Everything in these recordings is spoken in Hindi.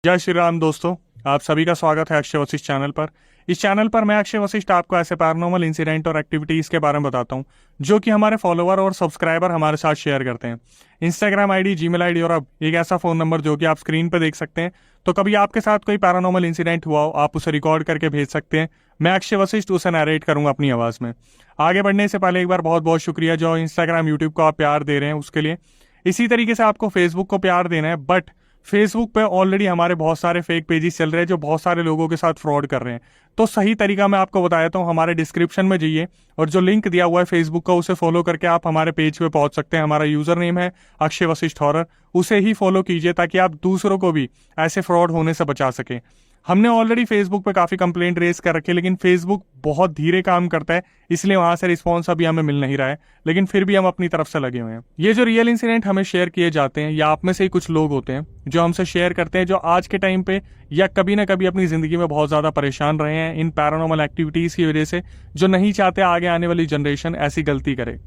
जय श्री राम दोस्तों, आप सभी का स्वागत है अक्षय वशिष्ठ चैनल पर। इस चैनल पर मैं अक्षय वशिष्ठ आपको ऐसे पैरानॉर्मल इंसिडेंट और एक्टिविटीज के बारे में बताता हूं जो कि हमारे फॉलोअर और सब्सक्राइबर हमारे साथ शेयर करते हैं। इंस्टाग्राम आईडी, जीमेल आईडी और अब एक ऐसा फोन नंबर जो कि आप स्क्रीन पर देख सकते हैं। तो कभी आपके साथ कोई पैरानॉर्मल इंसिडेंट हुआ हो, आप उसे रिकॉर्ड करके भेज सकते हैं। मैं अक्षय वशिष्ठ उसे नरेट करूंगा अपनी आवाज में। आगे बढ़ने से पहले एक बार बहुत बहुत शुक्रिया जो इंस्टाग्राम, यूट्यूब को आप प्यार दे रहे हैं उसके लिए। इसी तरीके से आपको फेसबुक को प्यार देना है, बट फेसबुक पे ऑलरेडी हमारे बहुत सारे फेक पेजेस चल रहे हैं जो बहुत सारे लोगों के साथ फ्रॉड कर रहे हैं। तो सही तरीका मैं आपको बता देता हूँ, हमारे डिस्क्रिप्शन में जाइए और जो लिंक दिया हुआ है फेसबुक का उसे फॉलो करके आप हमारे पेज पे पहुंच सकते हैं। हमारा यूजर नेम है अक्षय वशिष्ठ हॉरर, उसे ही फॉलो कीजिए ताकि आप दूसरों को भी ऐसे फ्रॉड होने से बचा सके। हमने ऑलरेडी फेसबुक पे काफी कंप्लेंट रेज कर रखी है, लेकिन फेसबुक बहुत धीरे काम करता है, इसलिए वहां से रिस्पॉन्स अभी हमें मिल नहीं रहा है, लेकिन फिर भी हम अपनी तरफ से लगे हुए हैं। ये जो रियल इंसिडेंट हमें शेयर किए जाते हैं, या आप में से ही कुछ लोग होते हैं जो हमसे शेयर करते हैं, जो आज के टाइम पे या कभी ना कभी अपनी जिंदगी में बहुत ज्यादा परेशान रहे हैं इन पैरानॉर्मल एक्टिविटीज की वजह से, जो नहीं चाहते आगे आने वाली जनरेशन ऐसी गलती करे।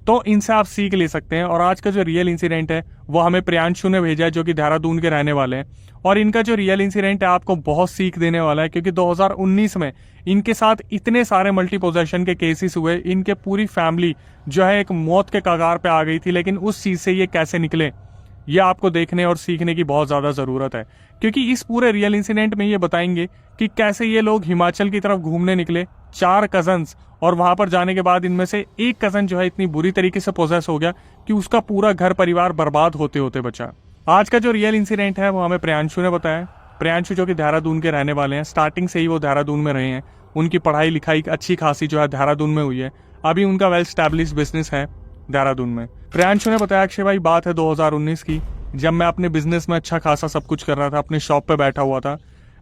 तो इनसे आप सीख ले सकते हैं। और आज का जो रियल इंसिडेंट है वो हमें प्रियांशु ने भेजा है, जो कि देहरादून के रहने वाले हैं। और इनका जो रियल इंसिडेंट है आपको बहुत सीख देने वाला है, क्योंकि 2019 में इनके साथ इतने सारे मल्टी पोजेशन के केसेस हुए, इनके पूरी फैमिली जो है एक मौत के कगार पे आ गई थी, लेकिन उस चीज से ये कैसे निकले ये आपको देखने और सीखने की बहुत ज्यादा जरूरत है। क्योंकि इस पूरे रियल इंसिडेंट में ये बताएंगे कि कैसे ये लोग हिमाचल की तरफ घूमने निकले, 4 कजन्स, और वहां पर जाने के बाद इनमें से एक कजन जो है इतनी बुरी तरीके से पोजेस हो गया कि उसका पूरा घर परिवार बर्बाद होते होते बचा। आज का जो रियल इंसिडेंट है वो हमें प्रियांशु ने बताया। प्रियांशु जो कि देहरादून के रहने वाले हैं, स्टार्टिंग से ही वो देहरादून में रहे हैं, उनकी पढ़ाई लिखाई अच्छी खासी जो है देहरादून में हुई है। अभी उनका वेल स्टैब्लिश बिजनेस है देहरादून में। प्रियांशु ने बताया, अक्षय भाई बात है 2019 की, जब मैं अपने बिजनेस में अच्छा खासा सब कुछ कर रहा था, अपने शॉप पे बैठा हुआ था,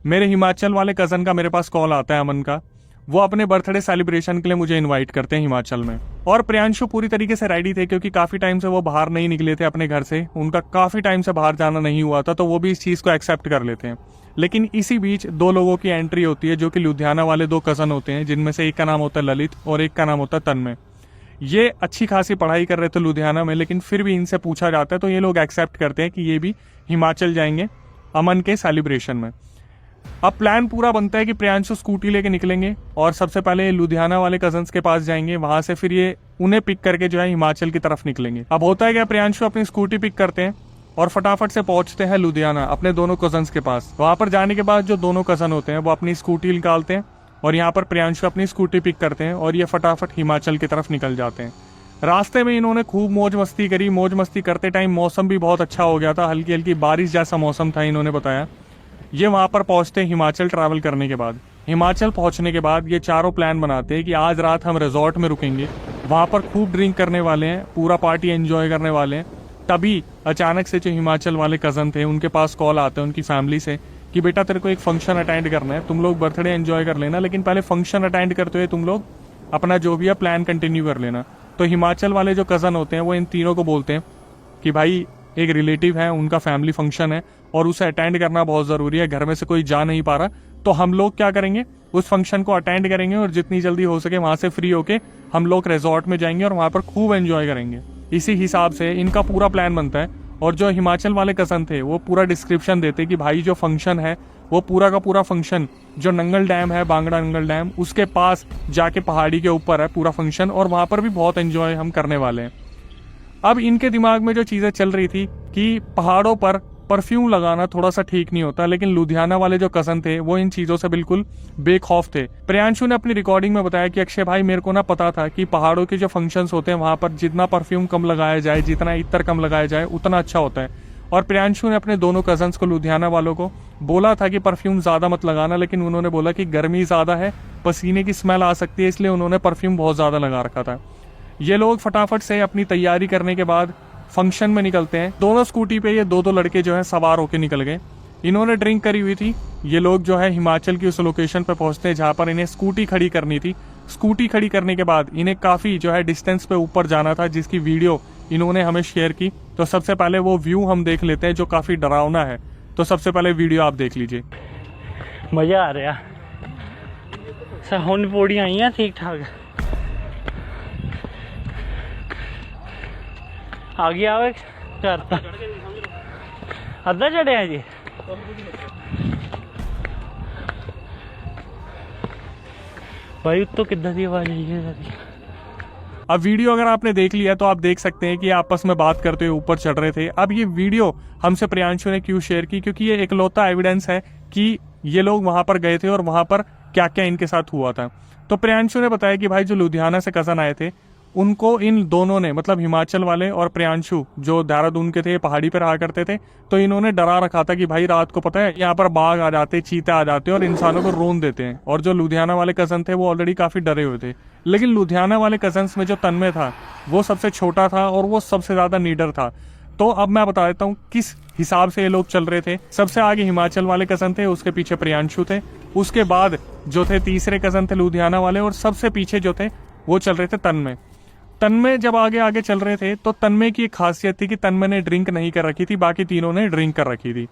मेरे हिमाचल वाले कजन का मेरे पास कॉल आता है, अमन का। वो अपने बर्थडे सेलिब्रेशन के लिए मुझे इनवाइट करते हैं हिमाचल में। और प्रियांशु पूरी तरीके से रेडी थे, क्योंकि काफी टाइम से वो बाहर नहीं निकले थे अपने घर से, उनका काफी टाइम से बाहर जाना नहीं हुआ था, तो वो भी इस चीज को एक्सेप्ट कर लेते हैं। लेकिन इसी बीच 2 लोगों की एंट्री होती है, जो कि लुधियाना वाले 2 कजन होते हैं, जिनमें से एक का नाम होता है ललित और एक का नाम होता है तन्मय। ये अच्छी खासी पढ़ाई कर रहे थे लुधियाना में, लेकिन फिर भी इनसे पूछा जाता है तो ये लोग एक्सेप्ट करते हैं कि ये भी हिमाचल जाएंगे अमन के सेलिब्रेशन में। अब प्लान पूरा बनता है कि प्रियांशु स्कूटी लेके निकलेंगे और सबसे पहले लुधियाना वाले कजन्स के पास जाएंगे, वहां से फिर ये उन्हें पिक करके जो है हिमाचल की तरफ निकलेंगे। अब होता है क्या, प्रियांशु अपनी स्कूटी पिक करते हैं और फटाफट से पहुंचते हैं लुधियाना अपने दोनों कजन्स के पास। वहां पर जाने के बाद जो दोनों कजन होते हैं वो अपनी स्कूटी निकालते हैं और यहाँ पर प्रियांशु अपनी स्कूटी पिक करते हैं और ये फटाफट हिमाचल की तरफ निकल जाते हैं। रास्ते में इन्होंने खूब मौज मस्ती करी। मौज मस्ती करते टाइम मौसम भी बहुत अच्छा हो गया था, हल्की हल्की बारिश जैसा मौसम था, इन्होंने बताया। ये वहां पर पहुंचते हैं हिमाचल ट्रैवल करने के बाद। हिमाचल पहुंचने के बाद ये चारों प्लान बनाते हैं कि आज रात हम रिजॉर्ट में रुकेंगे, वहां पर खूब ड्रिंक करने वाले हैं, पूरा पार्टी एंजॉय करने वाले हैं। तभी अचानक से जो हिमाचल वाले कजन थे उनके पास कॉल आता है उनकी फैमिली से कि बेटा तेरे को एक फंक्शन अटेंड करना है, तुम लोग बर्थडे एंजॉय कर लेना, लेकिन पहले फंक्शन अटेंड करते हुए तुम लोग अपना जो भी है प्लान कंटिन्यू कर लेना। तो हिमाचल वाले जो कजन होते हैं वो इन तीनों को बोलते हैं कि भाई एक रिलेटिव है, उनका फैमिली फंक्शन है और उसे अटेंड करना बहुत जरूरी है, घर में से कोई जा नहीं पा रहा, तो हम लोग क्या करेंगे, उस फंक्शन को अटेंड करेंगे और जितनी जल्दी हो सके वहां से फ्री होके हम लोग रिजॉर्ट में जाएंगे और वहां पर खूब एंजॉय करेंगे। इसी हिसाब से इनका पूरा प्लान बनता है। और जो हिमाचल वाले कजन थे वो पूरा डिस्क्रिप्शन देते कि भाई जो फंक्शन है वो पूरा का पूरा फंक्शन जो नंगल डैम है, बांगड़ा नंगल डैम, उसके पास जाके पहाड़ी के ऊपर है पूरा फंक्शन, और वहां पर भी बहुत एंजॉय हम करने वाले हैं। अब इनके दिमाग में जो चीजें चल रही थी कि पहाड़ों पर परफ्यूम लगाना थोड़ा सा ठीक नहीं होता, लेकिन लुधियाना वाले जो कजन थे वो इन चीजों से बिल्कुल बेखौफ थे। प्रियांशु ने अपनी रिकॉर्डिंग में बताया कि अक्षय भाई मेरे को ना पता था कि पहाड़ों के जो फंक्शंस होते हैं वहां पर जितना परफ्यूम कम लगाया जाए, जितना इत्र कम लगाया जाए उतना अच्छा होता है। और प्रियांशु ने अपने दोनों कजन्स को, लुधियाना वालों को, बोला था कि परफ्यूम ज्यादा मत लगाना, लेकिन उन्होंने बोला कि गर्मी ज्यादा है, पसीने की स्मेल आ सकती है, इसलिए उन्होंने परफ्यूम बहुत ज्यादा लगा रखा था। ये लोग फटाफट से अपनी तैयारी करने के बाद फंक्शन में निकलते हैं। दोनों स्कूटी पे ये 2-2 लड़के जो है सवार होके निकल गए। इन्होंने ड्रिंक करी हुई थी। ये लोग जो है हिमाचल की उस लोकेशन पे पहुंचते हैं जहां पर इन्हें स्कूटी खड़ी करनी थी। स्कूटी खड़ी करने के बाद इन्हें काफी जो है डिस्टेंस पे ऊपर जाना था, जिसकी वीडियो इन्होंने हमें शेयर की। तो सबसे पहले वो व्यू हम देख लेते हैं जो काफी डरावना है। तो सबसे पहले वीडियो आप देख लीजिए। मजा आ रहा सर, हुन पौड़ियां आई हैं ठीक ठाक। आ गया घर अद्धा चढ़े जी। भाई उत्तो कितना दी आवाज आई है सारी। अब वीडियो अगर आपने देख लिया तो आप देख सकते हैं कि ये आपस में बात करते हुए ऊपर चढ़ रहे थे। अब ये वीडियो हमसे प्रियांशु ने क्यों शेयर की, क्योंकि ये इकलौता एविडेंस है कि ये लोग वहां पर गए थे और वहां पर क्या क्या इनके साथ हुआ था। तो प्रियांशु ने बताया कि भाई जो लुधियाना से कजन आए थे उनको इन दोनों ने, मतलब हिमाचल वाले और प्रियांशु जो देहरादून के थे, पहाड़ी पर रहा करते थे, तो इन्होंने डरा रखा था कि भाई रात को पता है यहाँ पर बाघ आ जाते, चीते आ जाते और इंसानों को रोन देते हैं। और जो लुधियाना वाले कजन थे वो ऑलरेडी काफी डरे हुए थे। लेकिन लुधियाना वाले कजन्स में जो तन्मय था वो सबसे छोटा था और वो सबसे ज्यादा नीडर था। तो अब मैं बता देता हूँ किस हिसाब से ये लोग चल रहे थे। सबसे आगे हिमाचल वाले कजन थे, उसके पीछे प्रियांशु थे, उसके बाद जो थे तीसरे कजन थे लुधियाना वाले, और सबसे पीछे जो थे वो चल रहे थे तन्मय। तन्मय जब आगे आगे चल रहे थे तो तन्मय की एक खासियत थी कि तन्मय ने ड्रिंक नहीं कर रखी थी, बाकी तीनों ने ड्रिंक कर रखी थी।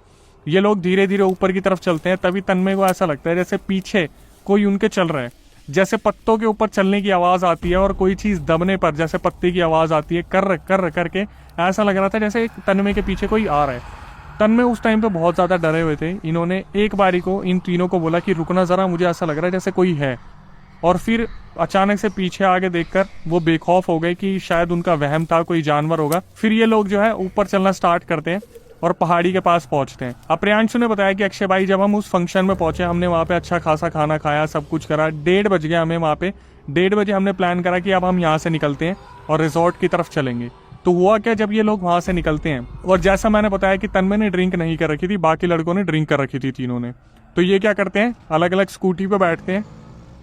ये लोग धीरे धीरे ऊपर की तरफ चलते हैं, तभी तन्मय को ऐसा लगता है जैसे पीछे कोई उनके चल रहा है, जैसे पत्तों के ऊपर चलने की आवाज आती है और कोई चीज दबने पर जैसे पत्ते की आवाज आती है, कर कर करके ऐसा लग रहा था जैसे तन्मय के पीछे कोई आ रहा है। तन्मय उस टाइम पे बहुत ज्यादा डरे हुए थे। इन्होंने एक बारी को इन तीनों को बोला कि रुकना जरा, मुझे ऐसा लग रहा है जैसे कोई है। और फिर अचानक से पीछे आगे देखकर वो बेखौफ हो गए कि शायद उनका वहम था, कोई जानवर होगा। फिर ये लोग जो है ऊपर चलना स्टार्ट करते हैं और पहाड़ी के पास पहुंचते हैं। अब प्रियांशु ने बताया कि अक्षय भाई जब हम उस फंक्शन में पहुंचे, हमने वहां पे अच्छा खासा खाना खाया, सब कुछ करा, 1:30 बज गया हमें वहां पे। 1:30 बजे हमने प्लान करा कि अब हम यहाँ से निकलते हैं और रिजॉर्ट की तरफ चलेंगे। तो हुआ क्या, जब ये लोग वहां से निकलते हैं, और जैसा मैंने बताया कि तन्मय ने ड्रिंक नहीं कर रखी थी, बाकी लड़कों ने ड्रिंक कर रखी थी तीनों ने। तो ये क्या करते हैं, अलग अलग स्कूटी पे बैठते हैं,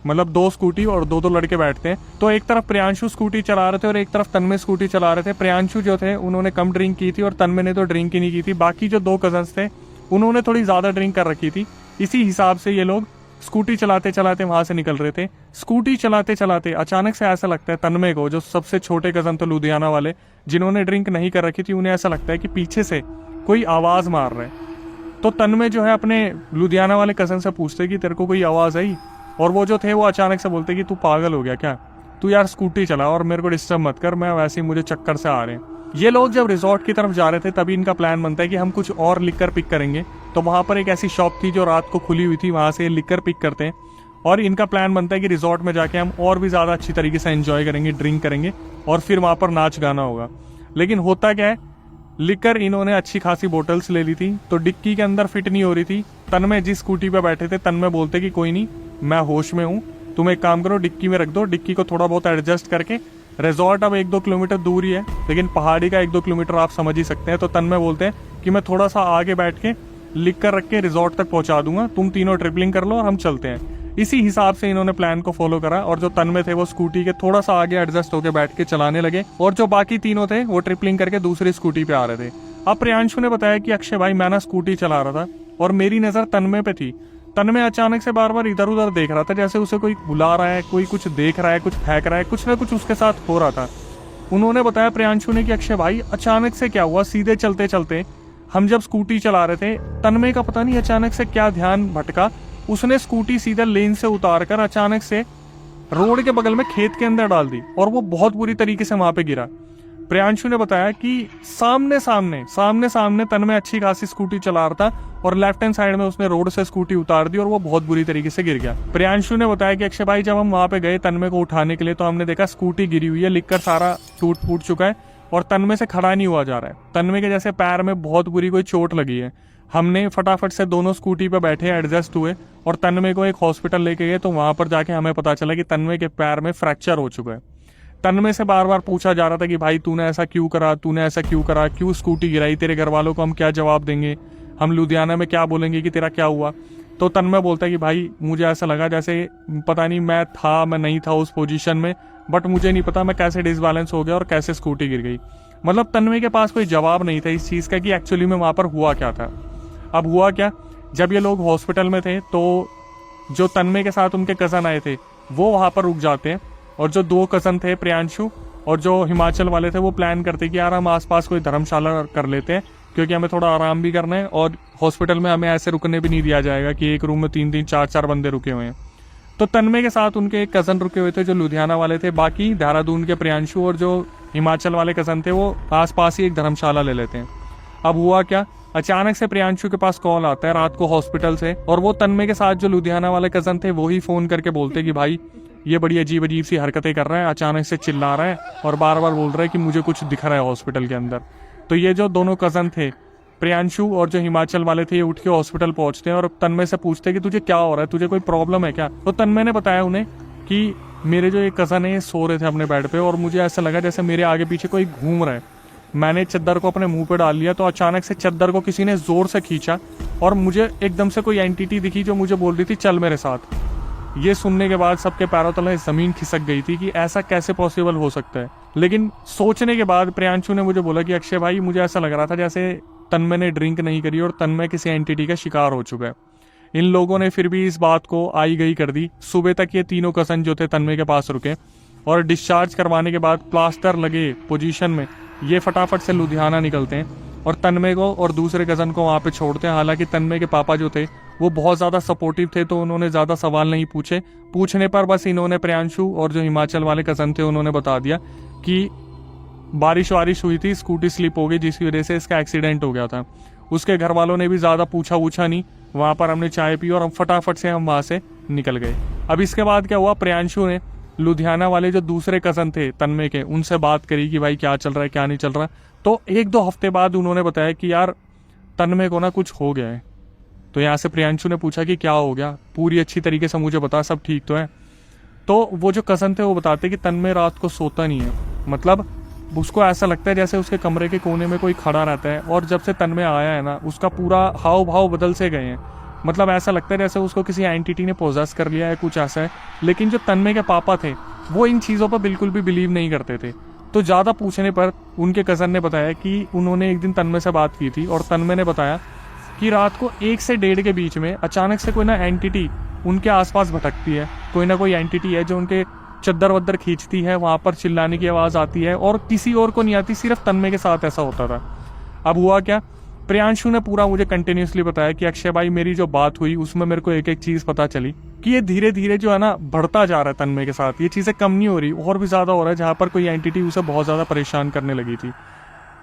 मतलब 2 स्कूटी और 2 लड़के बैठते हैं। तो एक तरफ प्रियांशु स्कूटी चला रहे थे और एक तरफ तन्मय स्कूटी चला रहे थे। प्रियांशु जो थे उन्होंने कम ड्रिंक की थी और तन्मय ने तो ड्रिंक ही नहीं की थी। बाकी जो 2 कजन्स थे उन्होंने थोड़ी ज्यादा ड्रिंक कर रखी थी। इसी हिसाब से ये लोग स्कूटी चलाते चलाते वहां से निकल रहे थे। स्कूटी चलाते चलाते अचानक से ऐसा लगता है तन्मय को, जो सबसे छोटे कजन थे लुधियाना वाले जिन्होंने ड्रिंक नहीं कर रखी थी, उन्हें ऐसा लगता है कि पीछे से कोई आवाज मार रहा है। तो तन्मय जो है अपने लुधियाना वाले कजन से पूछते कि तेरे को कोई आवाज आई, और वो जो थे वो अचानक से बोलते कि तू पागल हो गया क्या, तू यार स्कूटी चला और मेरे को डिस्टर्ब मत कर, मैं वैसे ही मुझे चक्कर से आ रहे हैं। ये लोग जब रिजॉर्ट की तरफ जा रहे थे तभी इनका प्लान बनता है कि हम कुछ और लिकर पिक करेंगे। तो वहां पर एक ऐसी शॉप थी जो रात को खुली हुई थी, वहां से लिकर पिक करते हैं और इनका प्लान बनता है कि रिजॉर्ट में जाके हम और भी ज्यादा अच्छी तरीके से एंजॉय करेंगे, ड्रिंक करेंगे और फिर वहां पर नाच गाना होगा। लेकिन होता क्या है, लिकर इन्होंने अच्छी खासी बोतल्स ले ली थी तो डिक्की के अंदर फिट नहीं हो रही थी। तन्मय जिस स्कूटी पे बैठे थे, तन्मय बोलते कि कोई नहीं, मैं होश में हूँ, तुम एक काम करो डिक्की में रख दो। डिक्की को थोड़ा बहुत एडजस्ट करके, रिजॉर्ट अब 1-2 किलोमीटर दूर ही है, लेकिन पहाड़ी का 1-2 किलोमीटर आप समझ ही सकते हैं। तो तन्मय बोलते हैं कि मैं थोड़ा सा आगे बैठ के लिख कर रख के रिजॉर्ट तक पहुंचा दूंगा, तुम तीनों ट्रिपलिंग कर लो और हम चलते हैं। इसी हिसाब से इन्होंने प्लान को फॉलो करा और जो तन्मय थे वो स्कूटी के थोड़ा सा आगे एडजस्ट होकर बैठ के चलाने लगे और जो बाकी तीनों थे वो ट्रिपलिंग करके दूसरी स्कूटी पे आ रहे थे। अब प्रियांशु ने बताया कि अक्षय भाई मैं ना स्कूटी चला रहा था और मेरी नजर तन्मय पे थी। तन्मय अचानक से बार बार इधर उधर देख रहा था, जैसे उसे कोई बुला रहा है, कोई कुछ देख रहा है, कुछ फेंक रहा है, कुछ ना कुछ उसके साथ हो रहा था। उन्होंने बताया प्रियांशु ने कि अक्षय भाई अचानक से क्या हुआ, सीधे चलते चलते हम जब स्कूटी चला रहे थे, तन्मय का पता नहीं अचानक से क्या ध्यान भटका, उसने स्कूटी सीधा लेन से उतार कर अचानक से रोड के बगल में खेत के अंदर डाल दी और वो बहुत बुरी तरीके से वहां पे गिरा। प्रियांशु ने बताया कि सामने सामने तन्मय अच्छी खासी स्कूटी चला रहा था और लेफ्ट हैंड साइड में उसने रोड से स्कूटी उतार दी और वो बहुत बुरी तरीके से गिर गया। प्रियांशु ने बताया कि अक्षय भाई जब हम वहां पे गए तन्मय को उठाने के लिए तो हमने देखा स्कूटी गिरी हुई है, लिखकर सारा टूट फूट चुका है और तन्मय से खड़ा नहीं हुआ जा रहा है। तन्मय के जैसे पैर में बहुत बुरी कोई चोट लगी है। हमने फटाफट से दोनों स्कूटी पे बैठे एडजस्ट हुए और तन्मय को एक हॉस्पिटल लेके गए। तो वहां पर जाके हमें पता चला कि तन्मय के पैर में फ्रैक्चर हो चुका है। तन्मय से बार बार पूछा जा रहा था कि भाई तूने ऐसा क्यों करा, क्यों स्कूटी गिराई, तेरे घर वालों को हम क्या जवाब देंगे, हम लुधियाना में क्या बोलेंगे कि तेरा क्या हुआ। तो तन्मय बोलता है कि भाई मुझे ऐसा लगा जैसे पता नहीं मैं नहीं था उस पोजीशन में, बट मुझे नहीं पता मैं कैसे डिसबैलेंस हो गया और कैसे स्कूटी गिर गई। मतलब तन्मय के पास कोई जवाब नहीं था इस चीज का कि एक्चुअली में वहां पर हुआ क्या था। अब हुआ क्या, जब ये लोग हॉस्पिटल में थे तो जो तन्मय के साथ उनके कजन आए थे वो वहां पर रुक जाते हैं और जो 2 कजन थे प्रियांशु और जो हिमाचल वाले थे वो प्लान करते कि यार हम आसपास कोई धर्मशाला कर लेते हैं क्योंकि हमें थोड़ा आराम भी करना है और हॉस्पिटल में हमें ऐसे रुकने भी नहीं दिया जाएगा कि एक रूम में 3-3 4-4 बंदे रुके हुए हैं। तो तन्मय के साथ उनके एक कजन रुके हुए थे जो लुधियाना वाले थे, बाकी देहरादून के प्रियांशु और जो हिमाचल वाले कजन थे वो आसपास ही एक धर्मशाला ले लेते हैं। अब हुआ क्या, अचानक से प्रियांशु के पास कॉल आता है रात को हॉस्पिटल से, और वो तन्मय के साथ जो लुधियाना वाले कजन थे वो ही फोन करके बोलते कि भाई ये बड़ी अजीब अजीब सी हरकतें कर रहा है, अचानक से चिल्ला रहा है और बार बार बोल रहा है कि मुझे कुछ दिख रहा है हॉस्पिटल के अंदर। तो ये जो दोनों कजन थे प्रियांशु और जो हिमाचल वाले थे, ये उठ के हॉस्पिटल पहुंचते हैं और तन्मय से पूछते हैं कि तुझे क्या हो रहा है, तुझे कोई प्रॉब्लम है क्या। तो तन्मय ने बताया उन्हें कि मेरे जो एक कजन है ये सो रहे थे अपने बेड पे और मुझे ऐसा लगा जैसे मेरे आगे पीछे कोई घूम रहा है। मैंने चद्दर को अपने मुंह पे डाल लिया तो अचानक से चद्दर को किसी ने जोर से खींचा और मुझे एकदम से कोई एंटिटी दिखी जो मुझे बोल रही थी चल मेरे साथ। ये सुनने के बाद सबके पैरों तले जमीन खिसक गई थी कि ऐसा कैसे पॉसिबल हो सकता है। लेकिन सोचने के बाद प्रियांशु ने मुझे बोला कि अक्षय भाई मुझे ऐसा लग रहा था जैसे तन्मय ने ड्रिंक नहीं करी और तन्मय किसी एंटिटी का शिकार हो चुका है। इन लोगों ने फिर भी इस बात को आई गई कर दी। सुबह तक ये तीनों कजन जो थे तन्मय के पास रुके और डिस्चार्ज करवाने के बाद प्लास्टर लगे पोजीशन में ये फटाफट से लुधियाना निकलते हैं और तन्मय को और दूसरे कजन को वहाँ पे छोड़ते हैं। हालांकि तन्मय के पापा जो थे वो बहुत ज़्यादा सपोर्टिव थे तो उन्होंने ज़्यादा सवाल नहीं पूछे। पूछने पर बस इन्होंने प्रियांशु और जो हिमाचल वाले कजन थे उन्होंने बता दिया कि बारिश वारिश हुई थी, स्कूटी स्लिप हो गई जिसकी वजह से इसका एक्सीडेंट हो गया था। उसके घर वालों ने भी ज़्यादा पूछा नहीं, वहाँ पर हमने चाय पी और हम फटाफट से हम वहाँ से निकल गए। अब इसके बाद क्या हुआ, प्रियांशु ने लुधियाना वाले जो दूसरे कजन थे तन्मय के उनसे बात करी कि भाई क्या चल रहा है क्या नहीं चल रहा। तो 1-2 हफ्ते बाद उन्होंने बताया कि यार तन्मय को ना कुछ हो गया है। तो यहाँ से प्रियांशु ने पूछा कि क्या हो गया, पूरी अच्छी तरीके से मुझे बता, सब ठीक तो है। तो वो जो कजन थे वो बताते कि तन्मय रात को सोता नहीं है, मतलब उसको ऐसा लगता है जैसे उसके कमरे के कोने में कोई खड़ा रहता है और जब से तन्मय आया है ना उसका पूरा हाव भाव बदल से गए हैं। मतलब ऐसा लगता है जैसे उसको किसी एंटिटी ने पोजेस कर लिया है, कुछ ऐसा है। लेकिन जो तन्मय के पापा थे वो इन चीज़ों पर बिल्कुल भी बिलीव नहीं करते थे। तो ज़्यादा पूछने पर उनके कज़न ने बताया कि उन्होंने एक दिन तन्मय से बात की थी और तन्मय ने बताया कि रात को 1 से 1.5 के बीच में अचानक से कोई ना एंटिटी उनके आसपास भटकती है, कोई ना कोई एंटिटी है जो उनके चद्दर वद्दर खींचती है, वहाँ पर चिल्लाने की आवाज़ आती है और किसी और को नहीं आती, सिर्फ तन्मय के साथ ऐसा होता था। अब हुआ क्या, प्रियांशु ने पूरा मुझे कंटिन्यूसली बताया कि अक्षय भाई मेरी जो बात हुई उसमें मेरे को एक एक चीज़ पता चली कि ये धीरे धीरे जो है ना बढ़ता जा रहा है तन्मय के साथ, ये चीज़ें कम नहीं हो रही और भी ज़्यादा हो रहा है। जहाँ पर कोई एंटिटी उसे बहुत ज़्यादा परेशान करने लगी थी,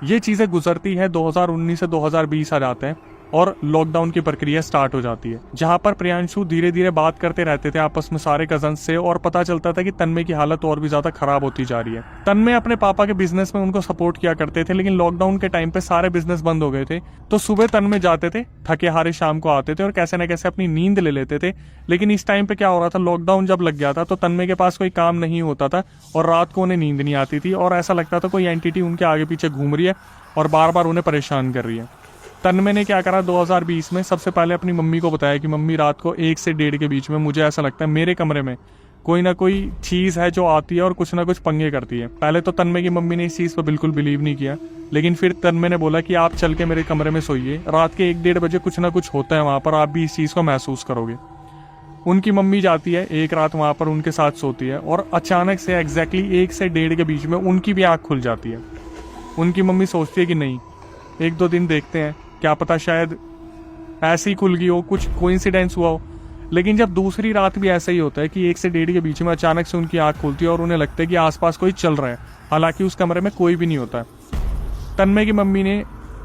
ये चीज़ें गुजरती है 2019 से 2020 आ जाते हैं और लॉकडाउन की प्रक्रिया स्टार्ट हो जाती है, जहां पर प्रियांशु धीरे धीरे बात करते रहते थे आपस में सारे कजन से और पता चलता था कि तन्मय की हालत और भी ज्यादा खराब होती जा रही है। तन्मय अपने पापा के बिजनेस में उनको सपोर्ट किया करते थे, लेकिन लॉकडाउन के टाइम पे सारे बिजनेस बंद हो गए थे। तो सुबह तन्मय जाते थे, थके हारे शाम को आते थे और कैसे न कैसे अपनी नींद ले लेते थे। लेकिन इस टाइम पे क्या हो रहा था, लॉकडाउन जब लग गया था तो तन्मय के पास कोई काम नहीं होता था और रात को उन्हें नींद नहीं आती थी और ऐसा लगता था कोई एंटिटी उनके आगे पीछे घूम रही है और बार बार उन्हें परेशान कर रही है। तन्मय ने क्या करा, 2020 में सबसे पहले अपनी मम्मी को बताया कि मम्मी रात को 1 से 1.5 के बीच में मुझे ऐसा लगता है मेरे कमरे में कोई ना कोई चीज़ है जो आती है और कुछ ना कुछ पंगे करती है। पहले तो तन्मय की मम्मी ने इस चीज़ पर बिल्कुल बिलीव नहीं किया, लेकिन फिर तन्मय ने बोला कि आप चल के मेरे कमरे में सोइए, रात के 1-1.5 बजे कुछ ना कुछ होता है वहाँ पर, आप भी इस चीज़ को महसूस करोगे। उनकी मम्मी जाती है, एक रात वहाँ पर उनके साथ सोती है और अचानक से एग्जैक्टली 1 से 1.5 के बीच में उनकी भी आँख खुल जाती है। उनकी मम्मी सोचती है कि नहीं 1-2 दिन देखते हैं, क्या पता शायद ऐसे ही खुल गई हो, कुछ कोइंसिडेंस हुआ हो। लेकिन जब दूसरी रात भी ऐसा ही होता है कि 1 से 1.5 के बीच में अचानक से उनकी आंख खुलती है और उन्हें लगता है कि आसपास कोई चल रहा है, हालांकि उस कमरे में कोई भी नहीं होता। तन्मय की मम्मी ने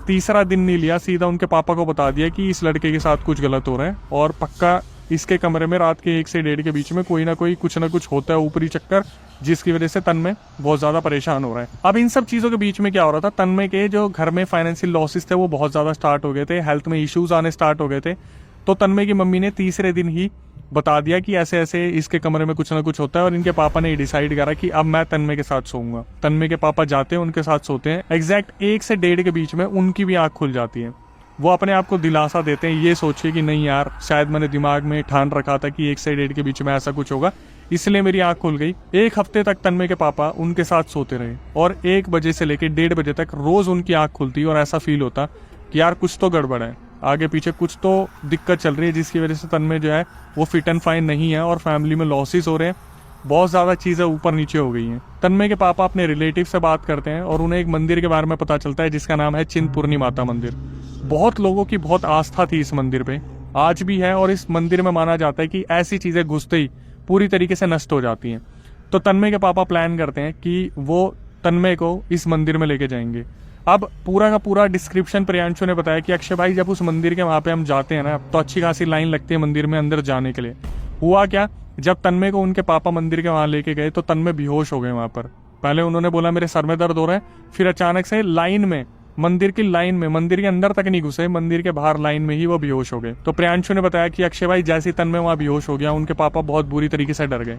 तीसरा दिन नहीं लिया, सीधा उनके पापा को बता दिया कि इस लड़के के साथ कुछ गलत हो रहा है और पक्का इसके कमरे में रात के 1 से 1.5 के बीच में कोई ना कोई कुछ ना कुछ होता है, ऊपरी चक्कर, जिसकी वजह से तन्मय बहुत ज़्यादा परेशान हो रहा है। अब इन सब चीज़ों के बीच में क्या हो रहा था, तन्मय के जो घर में फाइनेंशियल लॉसेस थे वो बहुत ज़्यादा स्टार्ट हो गए थे, हेल्थ में इश्यूज आने स्टार्ट हो गए थे। तो तन्मय की मम्मी ने तीसरे दिन ही बता दिया कि ऐसे ऐसे इसके कमरे में कुछ ना कुछ होता है और इनके पापा ने डिसाइड करा कि अब मैं तन्मय के साथ सोऊंगा। तन्मय के पापा जाते हैं, उनके साथ सोते हैं। एग्जैक्ट 1 से 1.5 के बीच में उनकी भी आँख खुल जाती है। वो अपने आप को दिलासा देते हैं, ये सोचिए कि नहीं यार शायद मैंने दिमाग में ठान रखा था कि 1 से 1.5 के बीच में ऐसा कुछ होगा, इसलिए मेरी आंख खुल गई। 1 हफ्ते तक तन्मय के पापा उनके साथ सोते रहे और 1 बजे से लेकर 1.5 बजे तक रोज उनकी आंख खुलती और ऐसा फील होता कि यार कुछ तो गड़बड़ है, आगे पीछे कुछ तो दिक्कत चल रही है, जिसकी वजह से तन्मय जो है वो फिट एंड फाइन नहीं है और फैमिली में लॉसेस हो रहे हैं, बहुत ज़्यादा चीज़ें ऊपर नीचे हो गई हैं। तन्मय के पापा अपने रिलेटिव से बात करते हैं और उन्हें एक मंदिर के बारे में पता चलता है जिसका नाम है चिंतपूर्णी माता मंदिर। बहुत लोगों की बहुत आस्था थी इस मंदिर पे, आज भी है, और इस मंदिर में माना जाता है कि ऐसी चीज़ें घुसते ही पूरी तरीके से नष्ट हो जाती हैं। तो तन्मय के पापा प्लान करते हैं कि वो तन्मय को इस मंदिर में लेके जाएंगे। अब पूरा का पूरा डिस्क्रिप्शन प्रियांशु ने बताया कि अक्षय भाई जब उस मंदिर के वहाँ पे हम जाते हैं ना तो अच्छी खासी लाइन लगती है मंदिर में अंदर जाने के लिए। हुआ क्या, जब तन्मय को उनके पापा मंदिर के वहाँ लेके गए तो तन्मय बेहोश हो गए वहाँ पर। पहले उन्होंने बोला मेरे सर में दर्द हो रहा है, फिर अचानक से लाइन में, मंदिर की लाइन में, मंदिर के अंदर तक नहीं घुसे, मंदिर के बाहर लाइन में ही वो बेहोश हो गए। तो प्रियांशु ने बताया कि अक्षय भाई जैसे तन्मय वहाँ बेहोश हो गया उनके पापा बहुत बुरी तरीके से डर गए।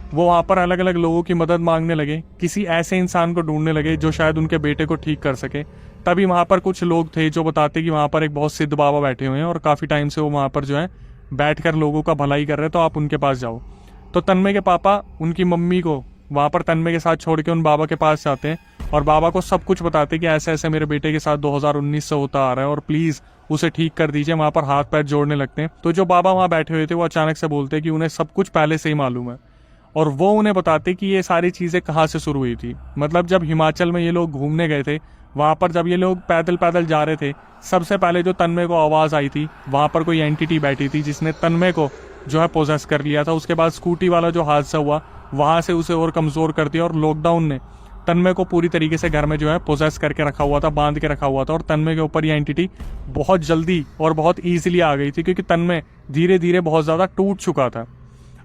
वो वहाँ पर अलग अलग लोगों की मदद मांगने लगे, किसी ऐसे इंसान को ढूंढने लगे जो शायद उनके बेटे को ठीक कर सके। तभी वहाँ पर कुछ लोग थे जो बताते कि वहाँ पर एक बहुत सिद्ध बाबा बैठे हुए हैं और काफ़ी टाइम से वो वहाँ पर जो है बैठकर लोगों का भलाई कर रहे हैं, तो आप उनके पास जाओ। तो तन्मय के पापा उनकी मम्मी को वहाँ पर तन्मय के साथ छोड़ के उन बाबा के पास जाते हैं और बाबा को सब कुछ बताते कि ऐसे ऐसे मेरे बेटे के साथ 2019 से होता आ रहा है और प्लीज़ उसे ठीक कर दीजिए। वहाँ पर हाथ पैर जोड़ने लगते हैं। तो जो बाबा वहाँ बैठे हुए थे वो अचानक से बोलते हैं कि उन्हें सब कुछ पहले से ही मालूम है और वो उन्हें बताते कि ये सारी चीज़ें कहाँ से शुरू हुई थी। मतलब जब हिमाचल में ये लोग घूमने गए थे, वहाँ पर जब ये लोग पैदल पैदल जा रहे थे, सबसे पहले जो तन्मय को आवाज़ आई थी वहाँ पर कोई एंटिटी बैठी थी जिसने तन्मय को जो है पोजेस कर लिया था। उसके बाद स्कूटी वाला जो हादसा हुआ वहाँ से उसे और कमज़ोर कर दिया और लॉकडाउन ने तन्मय को पूरी तरीके से घर में जो है पोजेस करके रखा हुआ था, बांध के रखा हुआ था और तन्मय के ऊपर ये एंटिटी बहुत जल्दी और बहुत ईजिली आ गई थी क्योंकि तन्मय धीरे धीरे बहुत ज़्यादा टूट चुका था।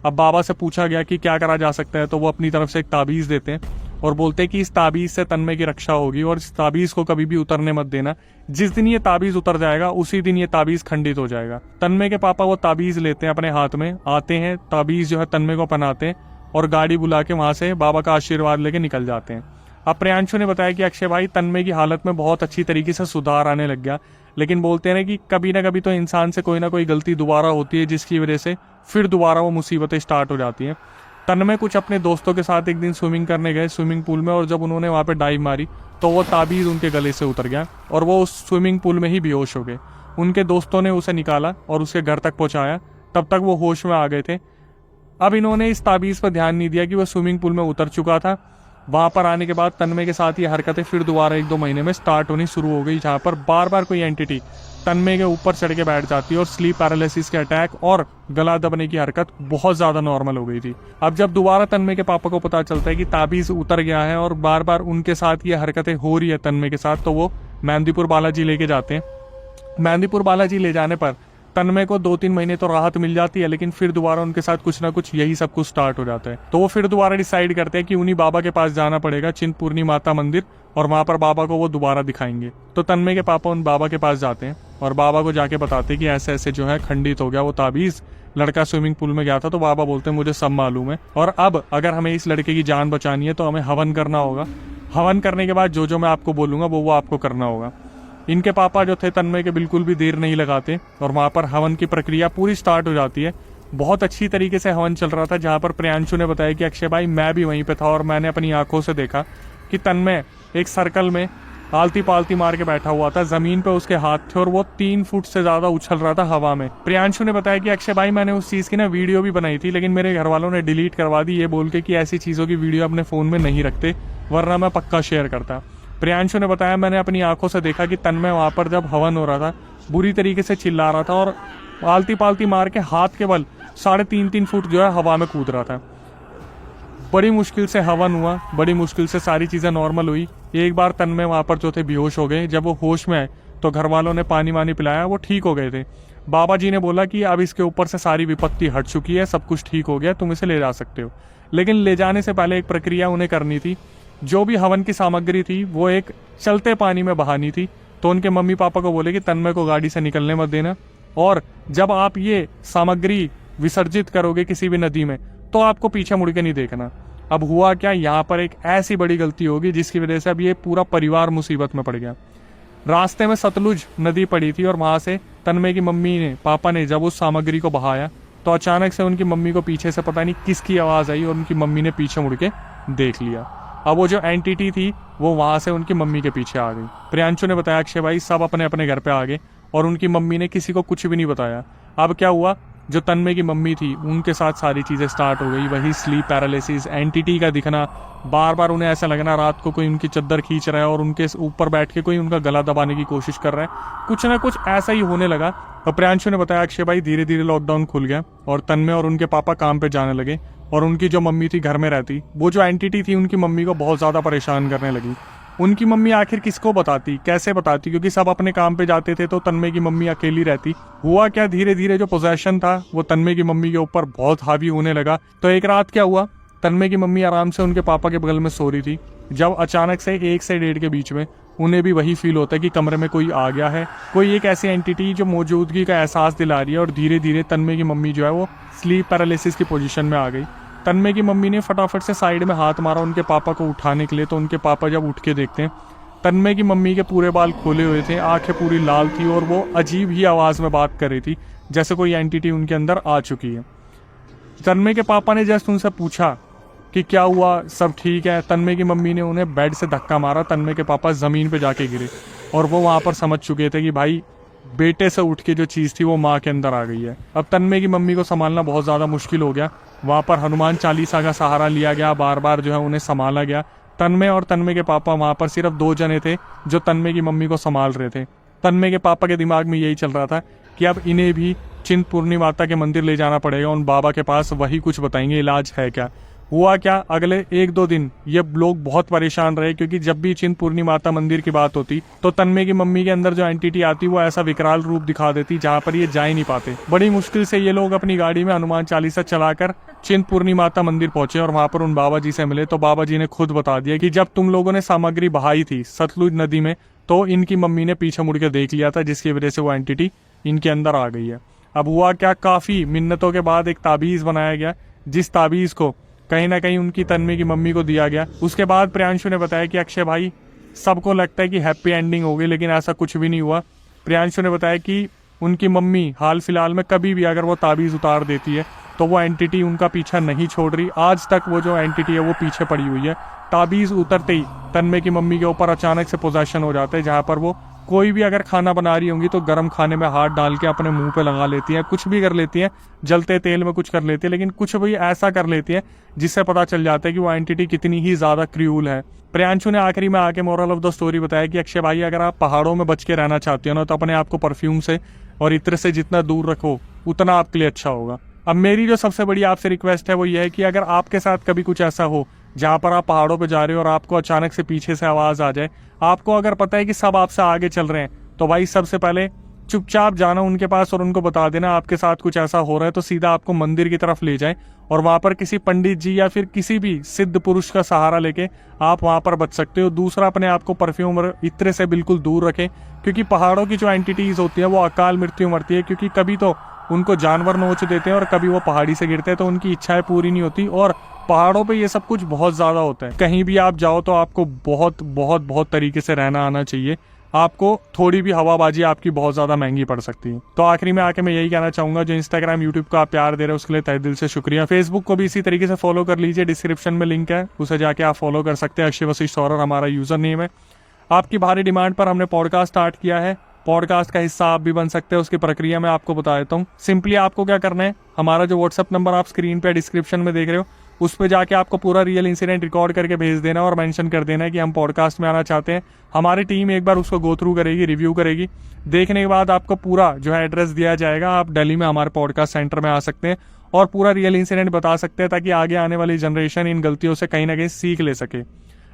अब बाबा से पूछा गया कि क्या करा जा सकता है, तो वो अपनी तरफ से एक ताबीज़ देते हैं और बोलते हैं कि इस ताबीज़ से तन्मय की रक्षा होगी और इस ताबीज़ को कभी भी उतरने मत देना। जिस दिन ये ताबीज़ उतर जाएगा उसी दिन ये ताबीज़ खंडित हो जाएगा। तन्मय के पापा वो ताबीज़ लेते हैं अपने हाथ में, आते हैं, ताबीज़ जो है तन्मय को पहनाते हैं और गाड़ी बुला के वहाँ से बाबा का आशीर्वाद लेके निकल जाते हैं। अब प्रियांशु ने बताया कि अक्षय भाई तन्मय की हालत में बहुत अच्छी तरीके से सुधार आने लग गया, लेकिन बोलते हैं कि कभी ना कभी तो इंसान से कोई ना कोई गलती दोबारा होती है जिसकी वजह से फिर दोबारा वो मुसीबतें स्टार्ट हो जाती हैं। तन्मय कुछ अपने दोस्तों के साथ एक दिन स्विमिंग करने गए स्विमिंग पूल में और जब उन्होंने वहाँ पे डाइव मारी तो वो ताबीज़ उनके गले से उतर गया और वो उस स्विमिंग पूल में ही बेहोश हो गए। उनके दोस्तों ने उसे निकाला और उसके घर तक पहुँचाया, तब तक वो होश में आ गए थे। अब इन्होंने इस ताबीज़ पर ध्यान नहीं दिया कि वह स्विमिंग पूल में उतर चुका था। वहाँ पर आने के बाद तन्मय के साथ ये हरकतें फिर दोबारा 1-2 महीने में स्टार्ट होनी शुरू हो गई, जहाँ पर बार बार कोई एंटिटी तन्मय के ऊपर चढ़ के बैठ जाती है और स्लीप पैरालिसिस के अटैक और गला दबने की हरकत बहुत ज़्यादा नॉर्मल हो गई थी। अब जब दोबारा तन्मय के पापा को पता चलता है कि ताबीज़ उतर गया है और बार बार उनके साथ ये हरकतें हो रही है तन्मय के साथ, तो वो मेहंदीपुर बालाजी लेके जाते हैं। मेहंदीपुर बालाजी ले जाने पर तन्मय को 2-3 महीने तो राहत मिल जाती है, लेकिन फिर दोबारा उनके साथ कुछ ना कुछ यही सब कुछ स्टार्ट हो जाता है। तो वो फिर दोबारा डिसाइड करते हैं कि उन्हीं बाबा के पास जाना पड़ेगा, चिंतपूर्णी माता मंदिर, और वहाँ पर बाबा को वो दोबारा दिखाएंगे। तो तन्मय के पापा उन बाबा के पास जाते हैं और बाबा को जाके बताते हैं कि ऐसे ऐसे जो है खंडित हो गया वो ताबीज़, लड़का स्विमिंग पूल में गया था। तो बाबा बोलते हैं मुझे सब मालूम है और अब अगर हमें इस लड़के की जान बचानी है तो हमें हवन करना होगा। हवन करने के बाद जो जो मैं आपको बोलूँगा वो आपको करना होगा। इनके पापा जो थे तन्मय के बिल्कुल भी देर नहीं लगाते और वहाँ पर हवन की प्रक्रिया पूरी स्टार्ट हो जाती है। बहुत अच्छी तरीके से हवन चल रहा था, जहाँ पर प्रियांशु ने बताया कि अक्षय भाई मैं भी वहीं पे था और मैंने अपनी आंखों से देखा कि तन्मय एक सर्कल में आलती पालती मार के बैठा हुआ था, जमीन पे उसके हाथ थे और वो 3 फुट से ज्यादा उछल रहा था हवा में। प्रियांशु ने बताया कि अक्षय भाई मैंने उस चीज की ना वीडियो भी बनाई थी, लेकिन मेरे घर वालों ने डिलीट करवा दी, ये बोल के कि ऐसी चीजों की वीडियो अपने फोन में नहीं रखते वरना मैं पक्का शेयर करता। प्रियांशु ने बताया मैंने अपनी आंखों से देखा कि तन्मय वहाँ पर जब हवन हो रहा था बुरी तरीके से चिल्ला रहा था और आलती पालती मार के हाथ के बल 3.5 फुट जो है हवा में कूद रहा था। बड़ी मुश्किल से हवन हुआ, बड़ी मुश्किल से सारी चीज़ें नॉर्मल हुई। एक बार तन्मय वहाँ पर जो थे बेहोश हो गए। जब वो होश में आए तो घर वालों ने पानी वानी पिलाया, वो ठीक हो गए थे। बाबा जी ने बोला कि अब इसके ऊपर से सारी विपत्ति हट चुकी है, सब कुछ ठीक हो गया, तुम इसे ले जा सकते हो। लेकिन ले जाने से पहले एक प्रक्रिया उन्हें करनी थी। जो भी हवन की सामग्री थी वो एक चलते पानी में बहानी थी। तो उनके मम्मी पापा को बोले कि तन्मय को गाड़ी से निकलने मत देना, और जब आप ये सामग्री विसर्जित करोगे किसी भी नदी में तो आपको पीछे मुड़ के नहीं देखना। अब हुआ क्या, यहाँ पर एक ऐसी बड़ी गलती होगी जिसकी वजह से अब ये पूरा परिवार मुसीबत में पड़ गया। रास्ते में सतलुज नदी पड़ी थी और वहां से तन्मय की मम्मी ने पापा ने जब उस सामग्री को बहाया तो अचानक से उनकी मम्मी को पीछे से पता नहीं किसकी आवाज़ आई और उनकी मम्मी ने पीछे मुड़ के देख लिया। अब वो जो एंटिटी थी वो वहां से उनकी मम्मी के पीछे आ गई। प्रियांशु ने बताया अक्षय भाई सब अपने अपने घर पे आ गए और उनकी मम्मी ने किसी को कुछ भी नहीं बताया। अब क्या हुआ, जो तन्मय की मम्मी थी उनके साथ सारी चीज़ें स्टार्ट हो गई। वही स्लीप पैरालिसिस, एंटिटी का दिखना, बार बार उन्हें ऐसा लगना रात को कोई उनकी चद्दर खींच रहा है और उनके ऊपर बैठ के कोई उनका गला दबाने की कोशिश कर रहा है। कुछ ना कुछ ऐसा ही होने लगा। और प्रियांशु ने बताया अक्षय भाई धीरे धीरे लॉकडाउन खुल गया और तन्मय और उनके पापा काम पे जाने लगे और उनकी जो मम्मी थी घर में रहती, वो जो एंटिटी थी उनकी मम्मी को बहुत ज़्यादा परेशान करने लगी। उनकी मम्मी आखिर किसको बताती, कैसे बताती, क्योंकि सब अपने काम पे जाते थे तो तन्मय की मम्मी अकेली रहती। हुआ क्या, धीरे धीरे जो पोजेशन था वो तन्मय की मम्मी के ऊपर बहुत हावी होने लगा। तो एक रात क्या हुआ, तन्मय की मम्मी आराम से उनके पापा के बगल में सो रही थी, जब अचानक से 1 से 1.5 के बीच में उन्हें भी वही फील होता है कि कमरे में कोई आ गया है, कोई एक ऐसी एंटिटी जो मौजूदगी का एहसास दिला रही है। और धीरे धीरे तन्मय की मम्मी जो है वो स्लीप पैरालिसिस की पोजीशन में आ गई। तन्मय की मम्मी ने फटाफट से साइड में हाथ मारा उनके पापा को उठाने के लिए। तो उनके पापा जब उठ के देखते हैं, तन्मय की मम्मी के पूरे बाल खोले हुए थे, आंखें पूरी लाल थी और वो अजीब ही आवाज़ में बात कर रही थी, जैसे कोई एंटिटी उनके अंदर आ चुकी है। तन्मय के पापा ने जस्ट उनसे पूछा कि क्या हुआ, सब ठीक है। तन्मय की मम्मी ने उन्हें बेड से धक्का मारा, तन्मय के पापा ज़मीन पे जाके गिरे और वो वहाँ पर समझ चुके थे कि भाई बेटे से उठ के जो चीज़ थी वो माँ के अंदर आ गई है। अब तन्मय की मम्मी को संभालना बहुत ज़्यादा मुश्किल हो गया। वहाँ पर हनुमान चालीसा का सहारा लिया गया, बार बार जो है उन्हें संभाला गया। तन्मय और तन्मय के पापा वहाँ पर सिर्फ 2 जने थे जो तन्मय की मम्मी को संभाल रहे थे। तन्मय के पापा के दिमाग में यही चल रहा था कि अब इन्हें भी चिंतपूर्णी माता के मंदिर ले जाना पड़ेगा, उन बाबा के पास, वही कुछ बताएंगे इलाज है क्या। हुआ क्या, अगले 1-2 दिन ये लोग बहुत परेशान रहे, क्योंकि जब भी चिंतपूर्णी माता मंदिर की बात होती तो तन्मय की मम्मी के अंदर जो एंटिटी आती वो ऐसा विकराल रूप दिखा देती जहाँ पर ये जा ही नहीं पाते। बड़ी मुश्किल से ये लोग अपनी गाड़ी में हनुमान चालीसा चलाकर चिंतपूर्णी माता मंदिर पहुंचे और वहां पर उन बाबा जी से मिले। तो बाबा जी ने खुद बता दिया कि जब तुम लोगों ने सामग्री बहाई थी सतलुज नदी में तो इनकी मम्मी ने पीछे मुड़ के देख लिया था, जिसकी वजह से वो एंटिटी इनके अंदर आ गई है। अब हुआ क्या, काफी मिन्नतों के बाद एक ताबीज बनाया गया, जिस ताबीज को कहीं ना कहीं उनकी तन्मय की मम्मी को दिया गया। उसके बाद प्रियांशु ने बताया कि अक्षय भाई, सबको लगता है कि हैप्पी एंडिंग हो गई, लेकिन ऐसा कुछ भी नहीं हुआ। प्रियांशु ने बताया कि उनकी मम्मी हाल फिलहाल में कभी भी अगर वो ताबीज़ उतार देती है तो वो एंटिटी उनका पीछा नहीं छोड़ रही। आज तक वो जो एंटिटी है वो पीछे पड़ी हुई है। ताबीज़ उतरते ही तन्मय की मम्मी के ऊपर अचानक से पोजेशन हो जाता है, जहाँ पर वो कोई भी अगर खाना बना रही होंगी तो गर्म खाने में हाथ डाल के अपने मुंह पे लगा लेती हैं, कुछ भी कर लेती हैं, जलते तेल में कुछ कर लेती है, लेकिन कुछ भी ऐसा कर लेती है जिससे पता चल जाता है कि वो एंटिटी कितनी ही ज़्यादा क्रूल है। प्रियांशु ने आखिरी में आके मोरल ऑफ द स्टोरी बताया कि अक्षय भाई, अगर आप पहाड़ों में बच के रहना चाहते हो ना तो अपने आप को परफ्यूम से और इत्र से जितना दूर रखो उतना आपके लिए अच्छा होगा। अब मेरी जो सबसे बड़ी आपसे रिक्वेस्ट है वो ये है कि अगर आपके साथ कभी कुछ ऐसा हो जहाँ पर आप पहाड़ों पे जा रहे हो और आपको अचानक से पीछे से आवाज़ आ जाए, आपको अगर पता है कि सब आपसे आगे चल रहे हैं, तो भाई सबसे पहले चुपचाप जाना उनके पास और उनको बता देना आपके साथ कुछ ऐसा हो रहा है, तो सीधा आपको मंदिर की तरफ ले जाएं और वहाँ पर किसी पंडित जी या फिर किसी भी सिद्ध पुरुष का सहारा लेके आप वहाँ पर बच सकते हो। दूसरा, अपने आप को परफ्यूम और इत्र से बिल्कुल दूर रखें, क्योंकि पहाड़ों की जो एंटिटीज़ होती हैं वो अकाल मृत्यु मरती है, क्योंकि कभी तो उनको जानवर नोच देते हैं और कभी वो पहाड़ी से गिरते हैं, तो उनकी इच्छाएं पूरी नहीं होती। और पहाड़ों पे ये सब कुछ बहुत ज़्यादा होता है। कहीं भी आप जाओ तो आपको बहुत बहुत बहुत तरीके से रहना आना चाहिए। आपको थोड़ी भी हवाबाजी आपकी बहुत ज़्यादा महंगी पड़ सकती है। तो आखिरी में आके मैं यही कहना चाहूँगा, जो इंस्टाग्राम यूट्यूब का आप प्यार दे रहे हो उसके लिए तहे दिल से शुक्रिया। फेसबुक को भी इसी तरीके से फॉलो कर लीजिए, डिस्क्रिप्शन में लिंक है, उसे जाके आप फॉलो कर सकते हैं। अक्षय वशिष्ठ हॉरर हमारा यूज़र नेम है। आपकी भारी डिमांड पर हमने पॉडकास्ट स्टार्ट किया है, पॉडकास्ट का हिस्सा आप भी बन सकते हैं। उसकी प्रक्रिया मैं आपको बता देता हूँ। सिंपली आपको क्या करना है, हमारा जो व्हाट्सअप नंबर आप स्क्रीन पे डिस्क्रिप्शन में देख रहे हो उस पर जाके आपको पूरा रियल इंसिडेंट रिकॉर्ड करके भेज देना और मेंशन कर देना है कि हम पॉडकास्ट में आना चाहते हैं। हमारी टीम एक बार उसको गो थ्रू करेगी, रिव्यू करेगी। देखने के बाद आपको पूरा जो है एड्रेस दिया जाएगा, आप दिल्ली में हमारे पॉडकास्ट सेंटर में आ सकते हैं और पूरा रियल इंसिडेंट बता सकते हैं, ताकि आगे आने वाली जनरेशन इन गलतियों से कहीं ना कहीं सीख ले सके।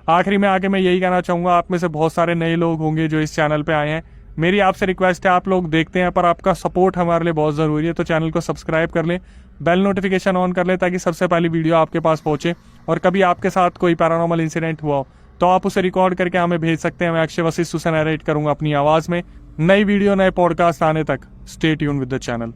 आखिरी में आके मैं यही कहना चाहूँगा, आप में से बहुत सारे नए लोग होंगे जो इस चैनल पर आए हैं। मेरी आपसे रिक्वेस्ट है, आप लोग देखते हैं पर आपका सपोर्ट हमारे लिए बहुत ज़रूरी है, तो चैनल को सब्सक्राइब कर लें, बेल नोटिफिकेशन ऑन कर लें, ताकि सबसे पहली वीडियो आपके पास पहुंचे। और कभी आपके साथ कोई पैरानॉर्मल इंसिडेंट हुआ हो तो आप उसे रिकॉर्ड करके हमें भेज सकते हैं। मैं अक्षय वशिष्ठ उसे नरेट करूंगा अपनी आवाज़ में। नई वीडियो, नए पॉडकास्ट आने तक stay tune with the channel.